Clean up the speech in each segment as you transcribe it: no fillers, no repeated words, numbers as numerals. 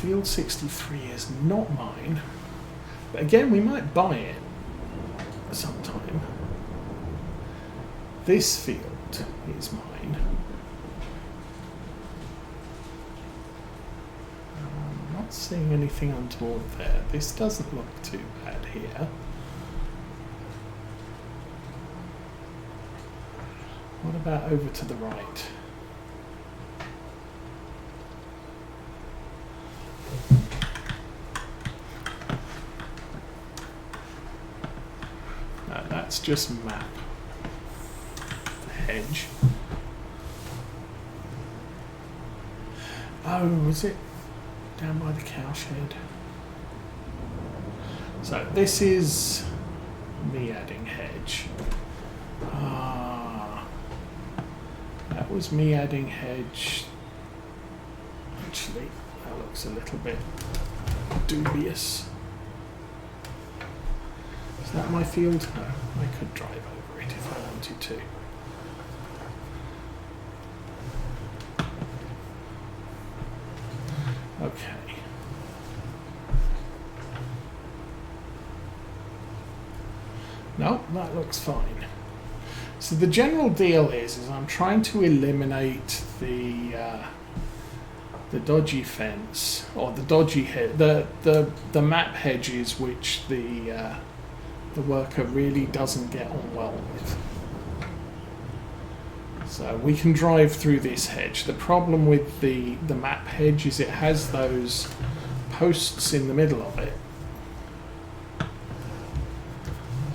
field 63 is not mine. But again, we might buy it sometime. This field is mine. I'm not seeing anything untoward there. This doesn't look too bad here. What about over to the right? No, that's just map. Hedge. Oh, was it down by the cowshed? So this is me adding hedge. That was me adding hedge. Actually, that looks a little bit dubious. Is that my field? No, I could drive over it if I wanted to. Okay. No, that looks fine. So the general deal is I'm trying to eliminate the dodgy fence or the dodgy the map hedges which the worker really doesn't get on well with. So we can drive through this hedge. The problem with the map hedge is it has those posts in the middle of it,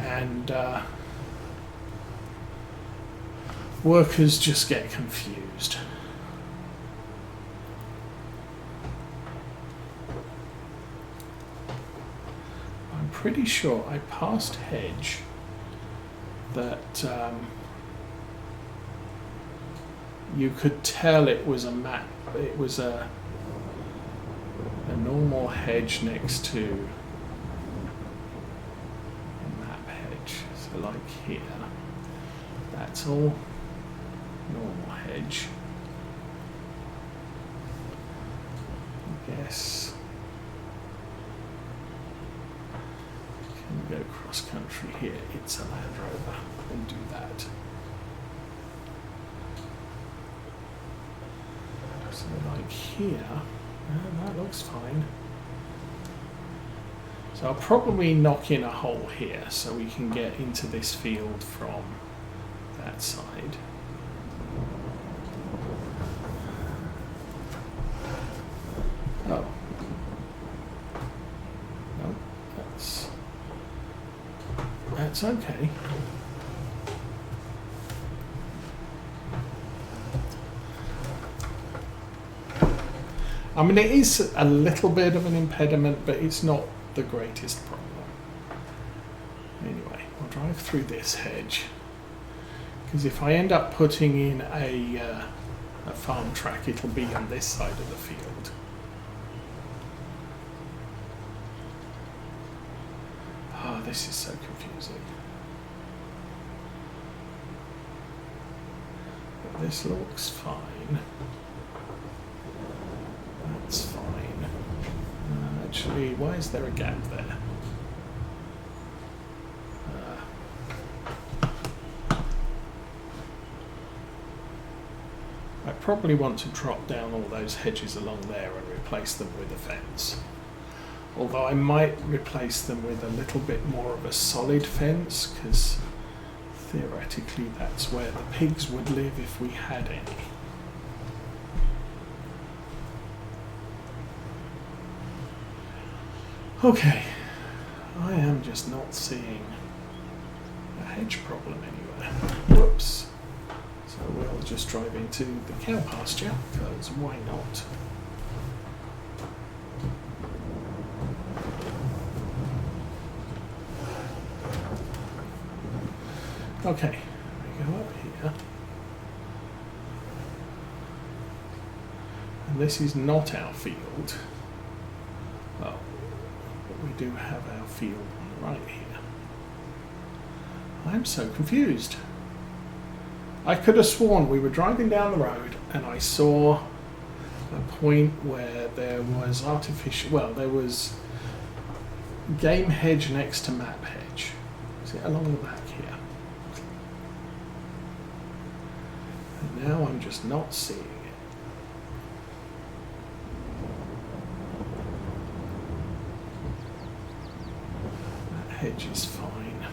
and workers just get confused. I'm pretty sure I passed hedge that you could tell it was a map. It was a normal hedge next to a map hedge. So like here, that's all normal hedge. I guess can go cross country here. It's a Land Rover and do that. So like here, that looks fine. So I'll probably knock in a hole here so we can get into this field from that side. Oh. No, that's okay. I mean, it is a little bit of an impediment, but it's not the greatest problem. Anyway, I'll drive through this hedge, because if I end up putting in a farm track, it'll be on this side of the field. Oh, this is so confusing. But this looks fine. That's fine. Actually, why is there a gap there? I probably want to drop down all those hedges along there and replace them with a fence. Although I might replace them with a little bit more of a solid fence, because theoretically that's where the pigs would live if we had any. Okay, I am just not seeing a hedge problem anywhere. Whoops. So we'll just drive into the cow pasture, because why not? Okay, we go up here. And this is not our field. Well, but we do have our field on the right here. I'm so confused. I could have sworn we were driving down the road and I saw a point where there was there was game hedge next to map hedge. Is it along the back here? And now I'm just not seeing it. That hedge is fine.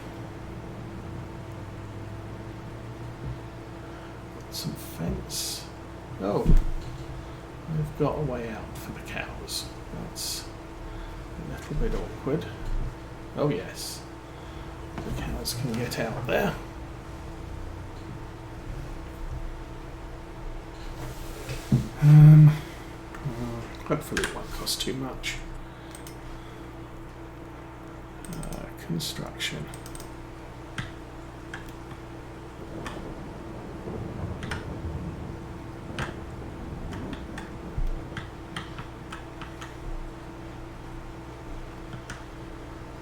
Some fence. Oh, I've got a way out for the cows. That's a little bit awkward. Oh yes, the cows can get out there. Hopefully it won't cost too much. Construction.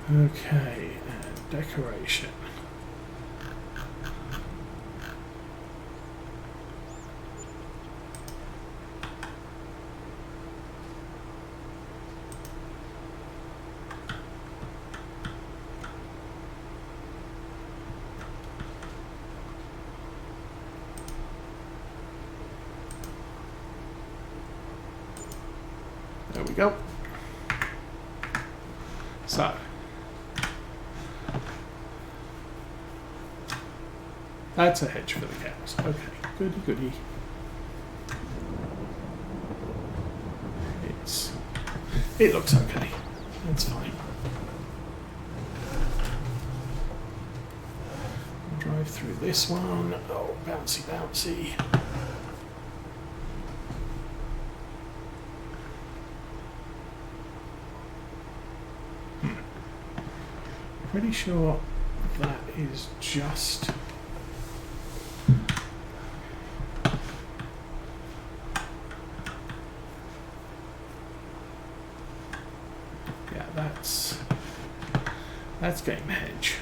Okay, and decoration. There we go. So, that's a hedge for the cows. Okay, goody goody. It looks okay. That's fine. I'll drive through this one. Oh, bouncy, bouncy. Pretty sure that is just that's game hedge.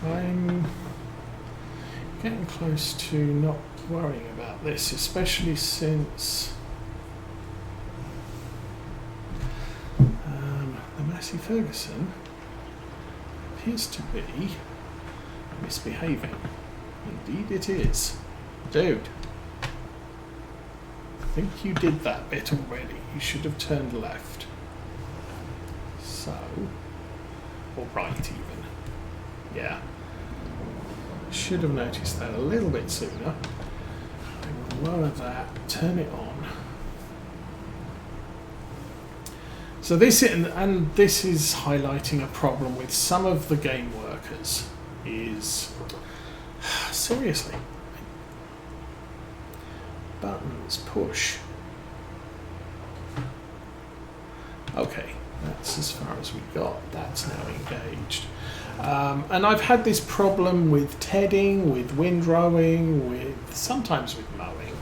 I'm getting close to not worrying about this, especially since the Massey Ferguson appears to be misbehaving. Indeed it is. Dude, I think you did that bit already. You should have turned left. So, or right even. Yeah. Should have noticed that a little bit sooner. I will lower that, turn it on. So this is highlighting a problem with some of the game workers. Is seriously buttons push. Okay, that's as far as we got. That's now engaged. And I've had this problem with tedding, with windrowing, sometimes with mowing.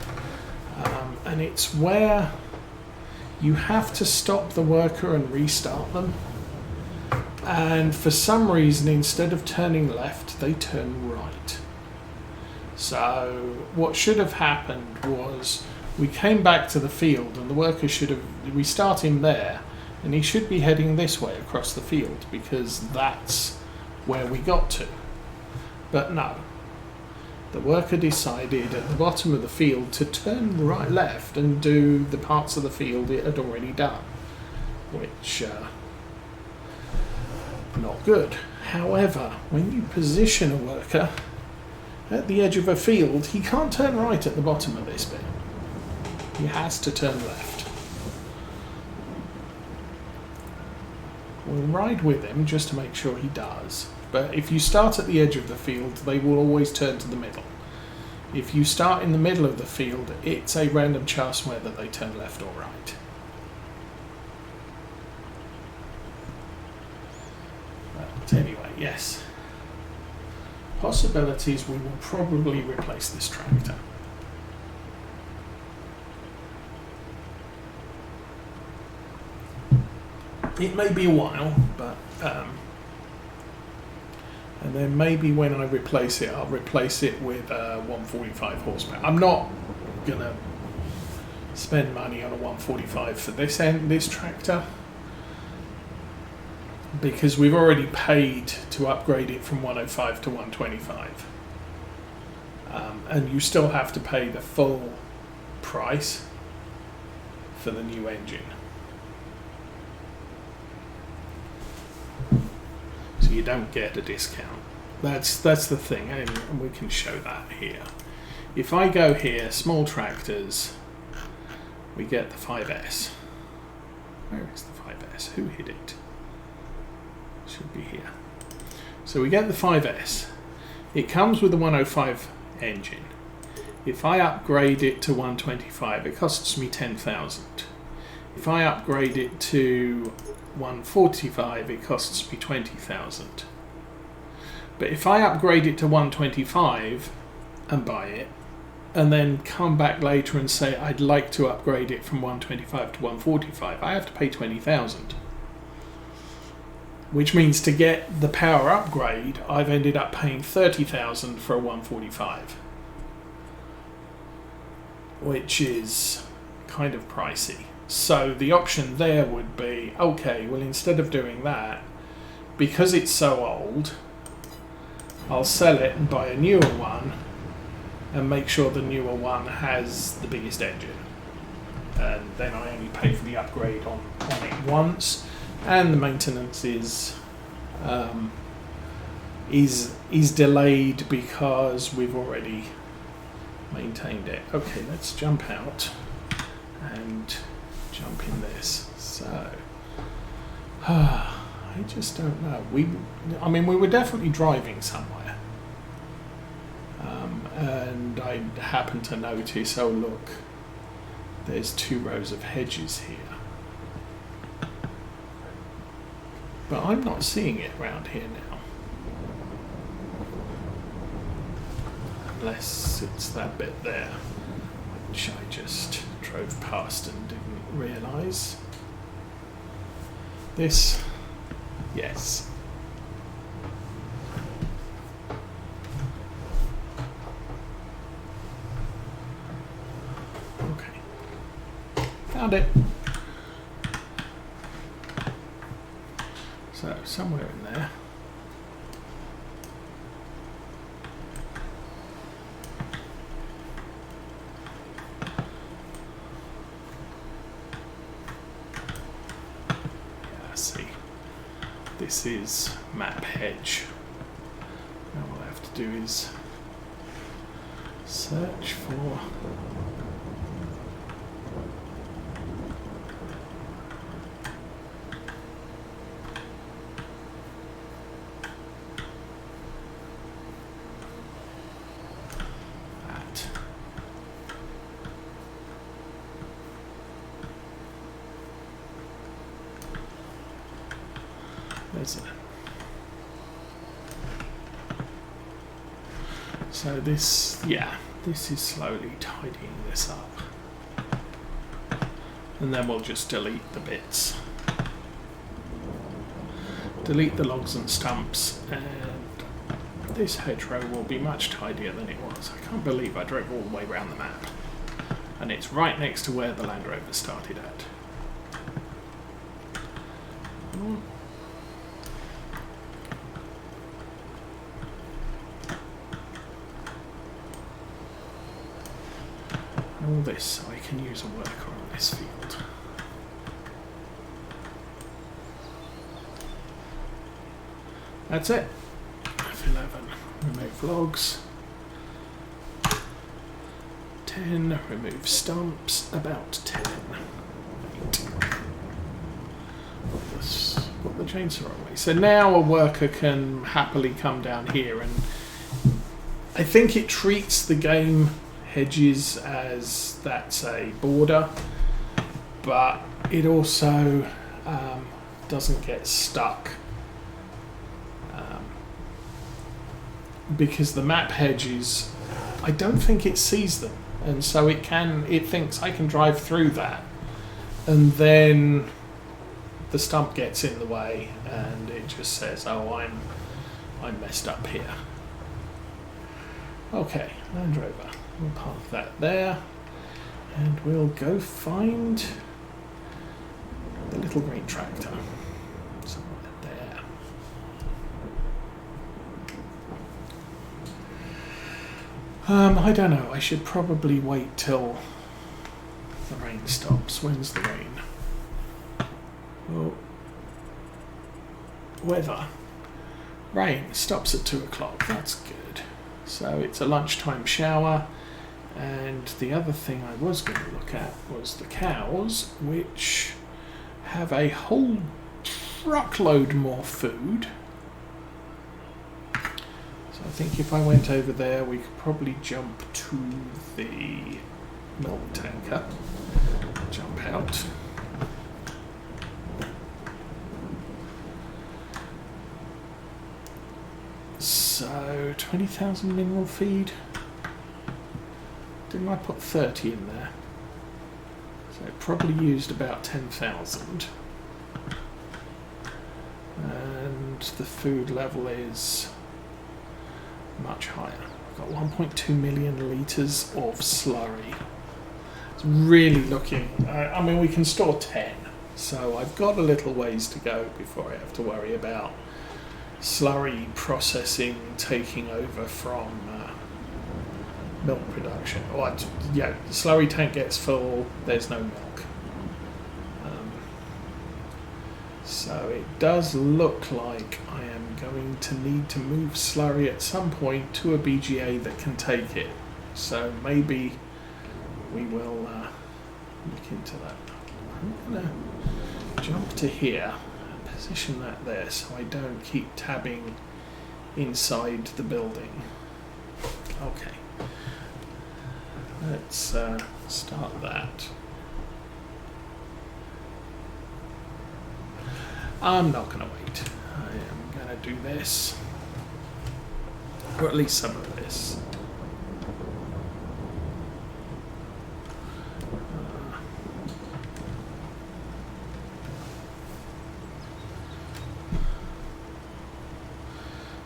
And it's where you have to stop the worker and restart them. And for some reason, instead of turning left, they turn right. So what should have happened was we came back to the field and the worker we start him there, and he should be heading this way across the field because that's where we got to. But no, the worker decided at the bottom of the field to turn left and do the parts of the field it had already done, which not good. However, when you position a worker at the edge of a field, he can't turn right at the bottom of this bit. He has to turn left. We'll ride with him just to make sure he does. But if you start at the edge of the field, they will always turn to the middle. If you start in the middle of the field, it's a random chance whether they turn left or right. But anyway, yes. Possibilities, we will probably replace this tractor. It may be a while, but and then maybe when I replace it, I'll replace it with 145 horsepower. I'm not gonna spend money on a 145 for this tractor, because we've already paid to upgrade it from 105 to 125, and you still have to pay the full price for the new engine. So you don't get a discount. That's the thing, and we can show that here. If I go here, small tractors, we get the 5S. Where is the 5S? Who hid it? Should be here. So we get the 5S. It comes with a 105 engine. If I upgrade it to 125, it costs me 10,000. If I upgrade it to 145, it costs me 20,000. But if I upgrade it to 125 and buy it, and then come back later and say I'd like to upgrade it from 125 to 145, I have to pay 20,000. Which means to get the power upgrade, I've ended up paying 30,000 for a 145. Which is kind of pricey. So the option there would be, okay, well, instead of doing that, because it's so old, I'll sell it and buy a newer one and make sure the newer one has the biggest engine. And then I only pay for the upgrade on it once, and the maintenance is delayed because we've already maintained it. Okay, let's jump out and jump in this. So I just don't know. I mean, we were definitely driving somewhere, and I happened to notice, oh look, there's 2 rows of hedges here, but I'm not seeing it around here now, unless it's that bit there, which I just drove past and didn't realise. This, yes. Okay. Found it. So, somewhere in there. See, this is map hedge. Now all I have to do is search for that. So this is slowly tidying this up, and then we'll just delete the bits, delete the logs and stumps, and this hedgerow will be much tidier than it was. I can't believe I drove all the way around the map, and it's right next to where the Land Rover started at. All this so I can use a worker on this field. That's it. F11, remove logs. 10, remove stumps, about 10. 8. Put the chainsaw away. So now a worker can happily come down here, and I think it treats the game hedges as that's a border, but it also doesn't get stuck because the map hedges, I don't think it sees them, and so it thinks I can drive through that, and then the stump gets in the way and it just says, oh, I'm messed up here. Okay, Land Rover, we'll park that there and we'll go find the little green tractor. Somewhere there. I don't know, I should probably wait till the rain stops. When's the rain? Well, weather. Rain stops at 2 o'clock, that's good. So it's a lunchtime shower, and the other thing I was going to look at was the cows, which have a whole truckload more food. So I think if I went over there, we could probably jump to the milk tanker. Jump out. So 20,000 mineral feed. Didn't I put 30 in there? So it probably used about 10,000. And the food level is much higher. I've got 1.2 million litres of slurry. It's really looking... I mean, we can store 10. So I've got a little ways to go before I have to worry about slurry processing taking over from milk production. Or, yeah, the slurry tank gets full, there's no milk. So it does look like I am going to need to move slurry at some point to a BGA that can take it. So maybe we will look into that. I'm going to jump to here. Position that there so I don't keep tabbing inside the building. Okay, let's start that. I'm not going to wait. I am going to do this, or at least some of this.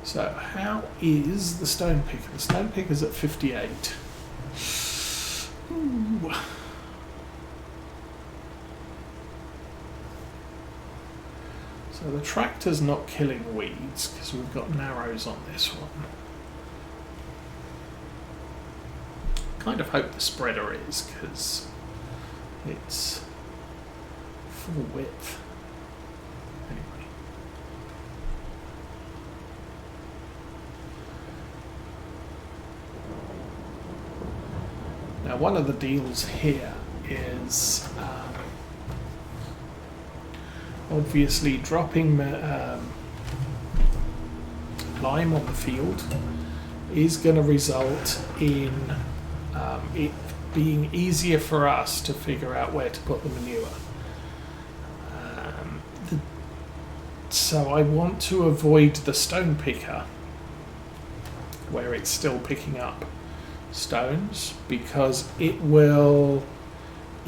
So how is the stone picker? The stone picker's at 58. Ooh. So the tractor's not killing weeds because we've got narrows on this one. Kind of hope the spreader is because it's full width. Anyway. Now, one of the deals here is obviously dropping lime on the field is going to result in it being easier for us to figure out where to put the manure. So I want to avoid the stone picker where it's still picking up stones because it will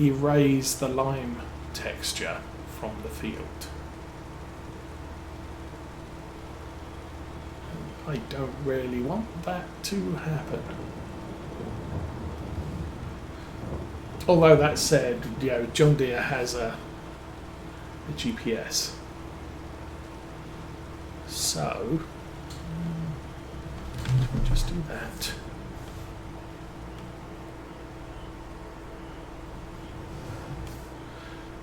erase the lime texture from the field. I don't really want that to happen. Although that said, you know, John Deere has a GPS. So just do that.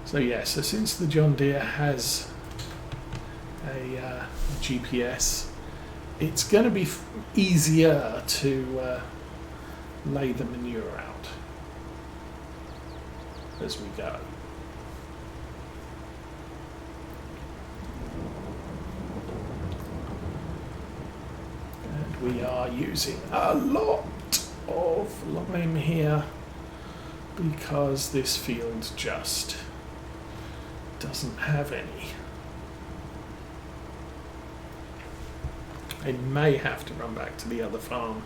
So yeah, so since the John Deere has a GPS, it's going to be easier to lay the manure out as we go. And we are using a lot of lime here because this field just doesn't have any. I may have to run back to the other farm,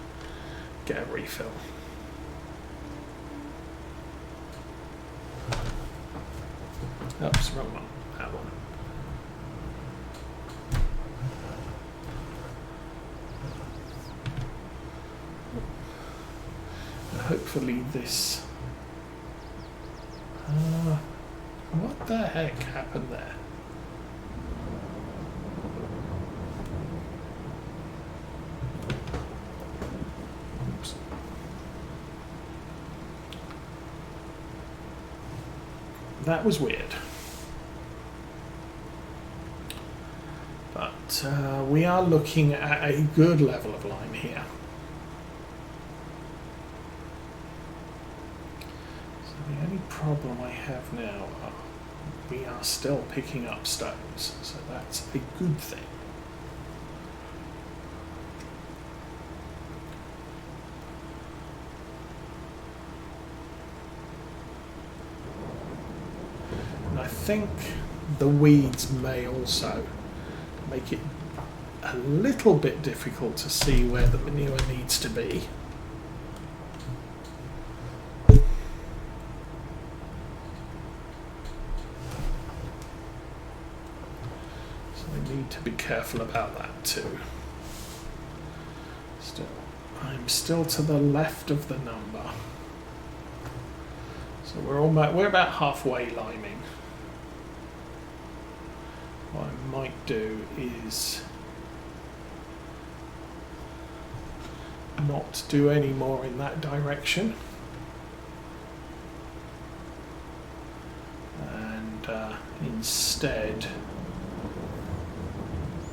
get a refill. Oops, wrong one, that one. hopefully this... what the heck happened there? Oops. That was weird. But we are looking at a good level of line here. So the only problem I have now, we are still picking up stones, so that's a good thing. And I think the weeds may also make it a little bit difficult to see where the manure needs to be. So I need to be careful about that too. I'm still to the left of the number. So we're about halfway liming. What I might do is not do any more in that direction, and instead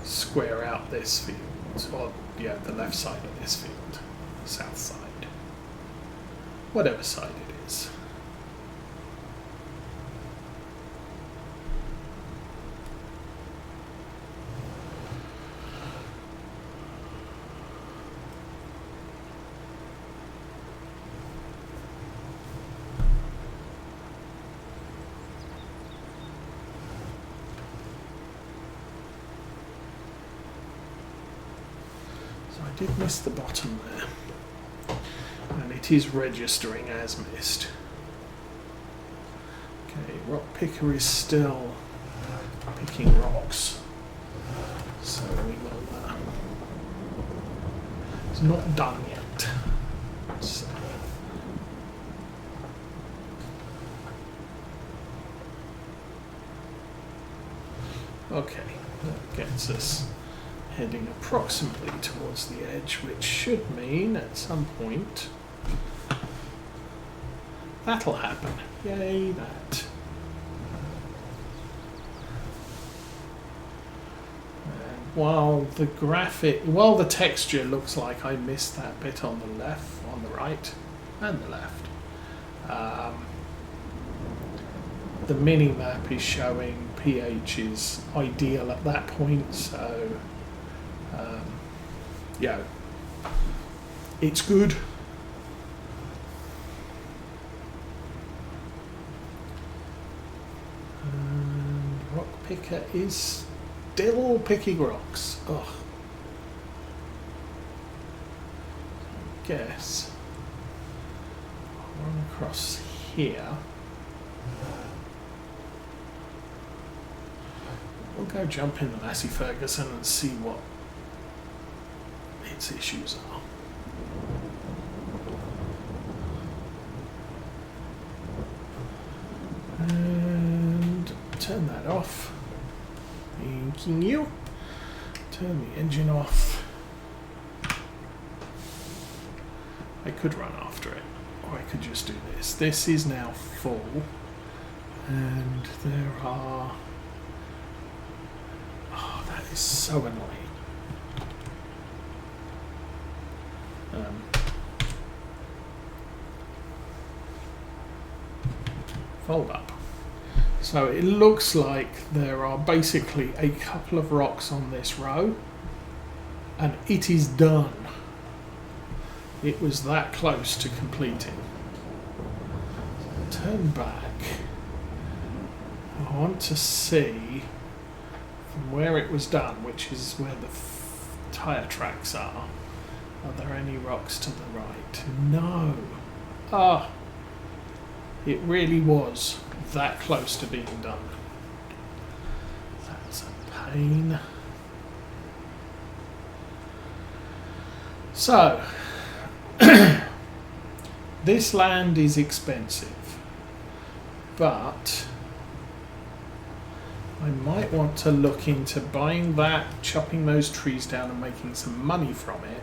square out this field, or yeah, the left side of this field, south side, whatever side it is. I did miss the bottom there, and it is registering as missed. Okay, rock picker is still picking rocks, so we will. It's not done yet. So. Okay, that gets us heading approximately towards the edge, which should mean at some point that'll happen. Yay, that. And while the texture looks like I missed that bit on the left, on the right, and the left, the mini map is showing pH is ideal at that point, so yeah, it's good. And rock picker is still picking rocks. Ugh. I guess I'll run across here. We'll go jump in the Massey Ferguson and see what its issues are. And turn that off. Thanking you. Turn the engine off. I could run after it, or I could just do this. This is now full, and there are... Oh, that is so annoying. Fold up. So it looks like there are basically a couple of rocks on this row, and it is done. It was that close to completing. Turn back. I want to see from where it was done, which is where the tyre tracks are there any rocks to the right? No. Ah. It really was that close to being done. That's a pain. So, This land is expensive, but I might want to look into buying that, chopping those trees down and making some money from it.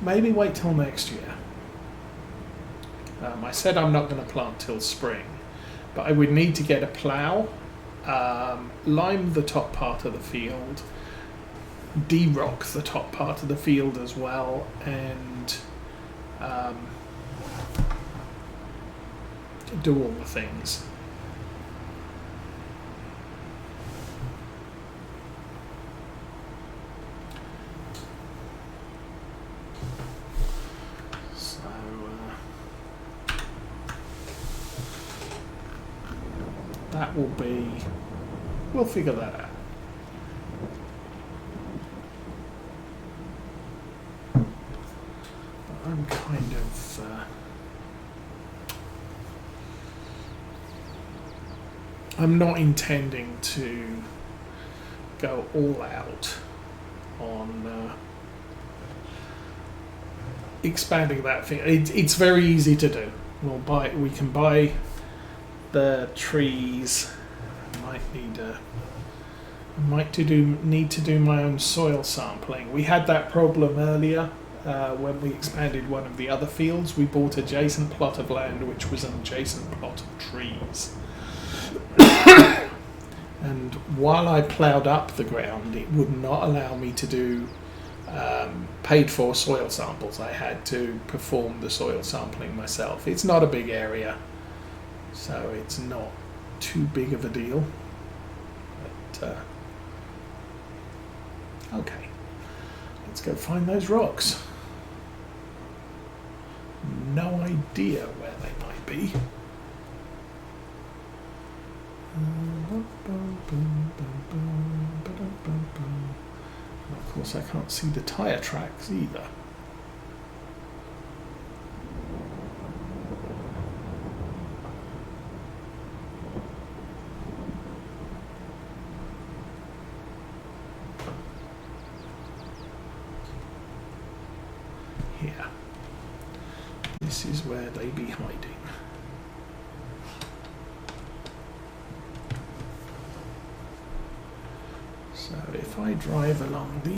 Maybe wait till next year. I said I'm not going to plant till spring, but I would need to get a plough, lime the top part of the field, de-rock the top part of the field as well, and do all the things. So that will be, we'll figure that out. I'm kind of I'm not intending to go all out on expanding that thing. It's very easy to do. We can buy the trees. I might need to do my own soil sampling. We had that problem earlier when we expanded one of the other fields. We bought an adjacent plot of land which was an adjacent plot of trees. And while I ploughed up the ground, it would not allow me to do paid for soil samples. I had to perform the soil sampling myself. It's not a big area, so it's not too big of a deal. But, okay, let's go find those rocks. No idea where they might be. Of course, I can't see the tyre tracks either. Here. This is where they be hiding. So if I drive along these